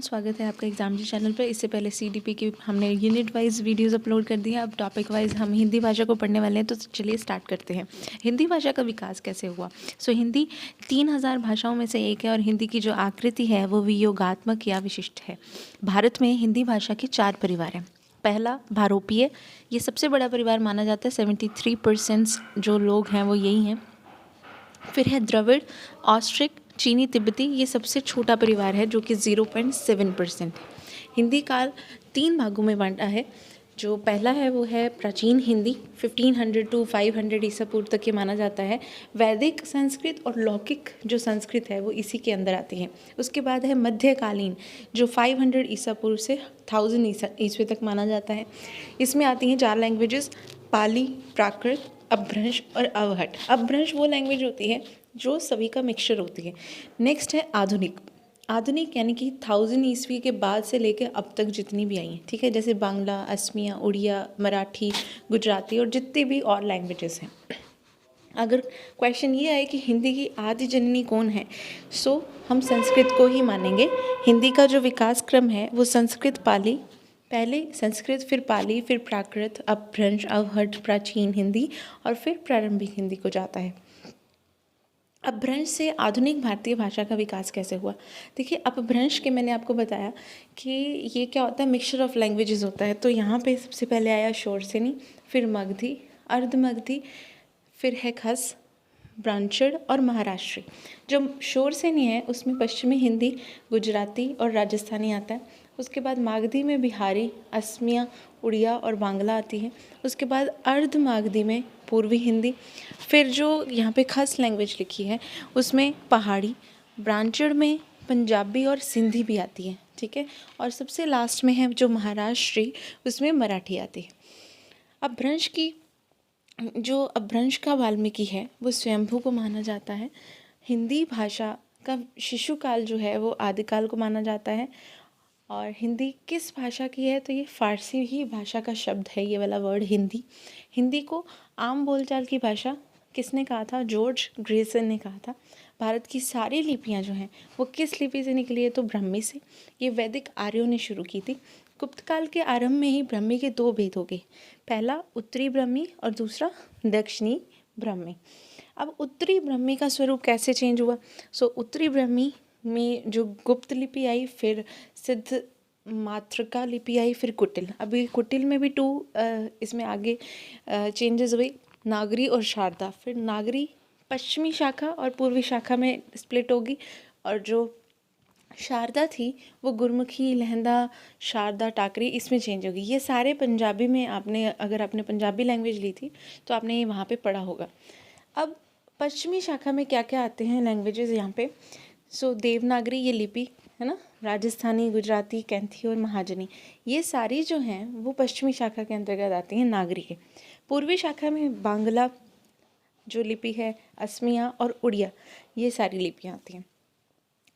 स्वागत है आपका एग्जाम जी चैनल पर। इससे पहले सीडीपी की हमने यूनिट वाइज वीडियोस अपलोड कर दिए हैं। अब टॉपिक वाइज हम हिंदी भाषा को पढ़ने वाले हैं, तो चलिए स्टार्ट करते हैं। हिंदी भाषा का विकास कैसे हुआ। हिंदी 3000 भाषाओं में से एक है और हिंदी की जो आकृति है वो वियोगात्मक या विशिष्ट है। भारत में हिंदी भाषा के 4 परिवार हैं। पहला भारोपीय, ये सबसे बड़ा परिवार माना जाता है। 73% जो लोग हैं वो यही हैं। फिर है द्रविड़, ऑस्ट्रिक, चीनी तिब्बती, ये सबसे छोटा परिवार है जो कि 0.7% है। हिंदी काल 3 भागों में बांटा है। जो पहला है वो है प्राचीन हिंदी, 1500 to 500 ईसा पूर्व तक ये माना जाता है। वैदिक संस्कृत और लौकिक जो संस्कृत है वो इसी के अंदर आती है। उसके बाद है मध्यकालीन, जो 500 ईसा पूर्व से 1000 ईस्वी तक माना जाता है। इसमें आती हैं 4 लैंग्वेजेस, पाली, प्राकृत, अपभ्रंश और अवहट। अपभ्रंश वो लैंग्वेज होती है जो सभी का मिक्सचर होती है। नेक्स्ट है आधुनिक। आधुनिक यानी कि 1000 ईस्वी के बाद से लेकर अब तक जितनी भी आई हैं, ठीक है, जैसे बांग्ला, असमिया, उड़िया, मराठी, गुजराती और जितने भी और लैंग्वेजेस हैं। अगर क्वेश्चन ये है कि हिंदी की आदि जननी कौन है, हम संस्कृत को ही मानेंगे। हिंदी का जो विकास क्रम है वो संस्कृत, पाली, पहले संस्कृत, फिर पाली, फिर प्राकृत, अपभ्रंश, अवहट, प्राचीन हिंदी और फिर प्रारंभिक हिंदी को जाता है। अपभ्रंश से आधुनिक भारतीय भाषा का विकास कैसे हुआ। देखिए, अपभ्रंश के मैंने आपको बताया कि ये क्या होता है, मिक्सचर ऑफ लैंग्वेजेस होता है। तो यहाँ पे सबसे पहले आया शोरसेनी, फिर मगधी, अर्धमगधी, फिर है खस, ब्रांचड़ और महाराष्ट्री। जो शोरसेनी है उसमें पश्चिमी हिंदी, गुजराती और राजस्थानी आता है। उसके बाद मागधी में बिहारी, असमिया, उड़िया और बांग्ला आती है। उसके बाद अर्ध मागधी में पूर्वी हिंदी। फिर जो यहाँ पे खस लैंग्वेज लिखी है उसमें पहाड़ी, ब्रांचड़ में पंजाबी और सिंधी भी आती है, ठीक है। और सबसे लास्ट में है जो महाराष्ट्री, उसमें मराठी आती है। अपभ्रंश का वाल्मीकि है वो स्वयंभू को माना जाता है। हिंदी भाषा का शिशुकाल जो है वो आदिकाल को माना जाता है। और हिंदी किस भाषा की है, तो ये फारसी ही भाषा का शब्द है, ये वाला वर्ड हिंदी। हिंदी को आम बोलचाल की भाषा किसने कहा था, जॉर्ज ग्रेसन ने कहा था। भारत की सारी लिपियाँ जो हैं वो किस लिपि से निकली है, तो ब्राह्मी से। ये वैदिक आर्यों ने शुरू की थी। गुप्त काल के आरंभ में ही ब्राह्मी के 2 भेद हो गए, पहला उत्तरी ब्राह्मी और दूसरा दक्षिणी ब्राह्मी। अब उत्तरी ब्राह्मी का स्वरूप कैसे चेंज हुआ। उत्तरी ब्राह्मी में जो गुप्त लिपि आई, फिर सिद्ध मातृका लिपि आई, फिर कुटिल। अभी कुटिल में भी 2 इसमें आगे चेंजेस हुए, नागरी और शारदा। फिर नागरी पश्चिमी शाखा और पूर्वी शाखा में स्प्लिट होगी, और जो शारदा थी वो गुरमुखी, लहंदा, शारदा, टाकरी, इसमें चेंज होगी। ये सारे पंजाबी में अगर आपने पंजाबी लैंग्वेज ली थी तो आपने ये वहाँ पे पढ़ा होगा। अब पश्चिमी शाखा में क्या क्या आते हैं लैंग्वेजेस यहाँ पे। देवनागरी, ये लिपि है ना, राजस्थानी, गुजराती, कैंथी और महाजनी, ये सारी जो हैं वो पश्चिमी शाखा के अंतर्गत आती हैं, नागरी के। पूर्वी शाखा में बांग्ला जो लिपि है, असमिया और उड़िया, ये सारी लिपियाँ आती हैं।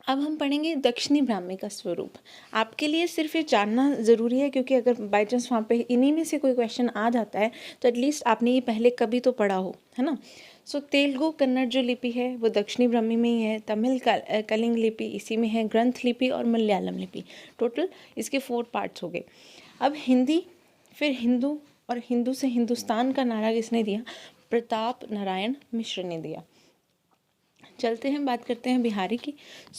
अब हम पढ़ेंगे दक्षिणी ब्राह्मी का स्वरूप। आपके लिए सिर्फ ये जानना ज़रूरी है, क्योंकि अगर बाई चांस वहाँ पे इन्हीं में से कोई क्वेश्चन आ जाता है तो एटलीस्ट आपने ये पहले कभी तो पढ़ा हो, है ना। तेलुगु कन्नड़ जो लिपि है वो दक्षिणी ब्राह्मी में ही है। तमिल कलिंग लिपि इसी में है, ग्रंथ लिपि और मलयालम लिपि। टोटल इसके 4 पार्ट्स हो गए। अब हिंदी, फिर हिंदू, और हिंदू से हिंदुस्तान का नारा किसने दिया, प्रताप नारायण मिश्र ने दिया। चलते हैं, बात करते हैं बिहारी की।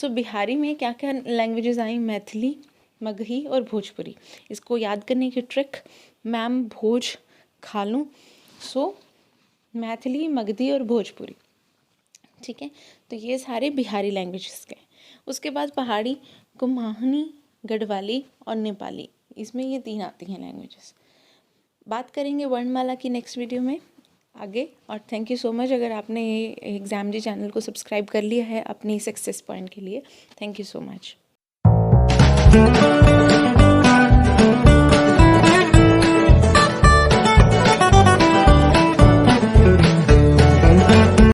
बिहारी में क्या क्या लैंग्वेजेस आई, मैथिली, मगही और भोजपुरी। इसको याद करने की ट्रिक, मैम भोज खा लूँ, मैथिली, मगधी और भोजपुरी, ठीक है। तो ये सारे बिहारी लैंग्वेजेस के। उसके बाद पहाड़ी, कुमाऊनी, गढ़वाली और नेपाली, इसमें ये 3 आती हैं लैंग्वेजेस। बात करेंगे वर्णमाला की नेक्स्ट वीडियो में आगे। और थैंक यू सो मच अगर आपने ये एग्जाम जी चैनल को सब्सक्राइब कर लिया है अपनी सक्सेस पॉइंट के लिए। Thank you so much.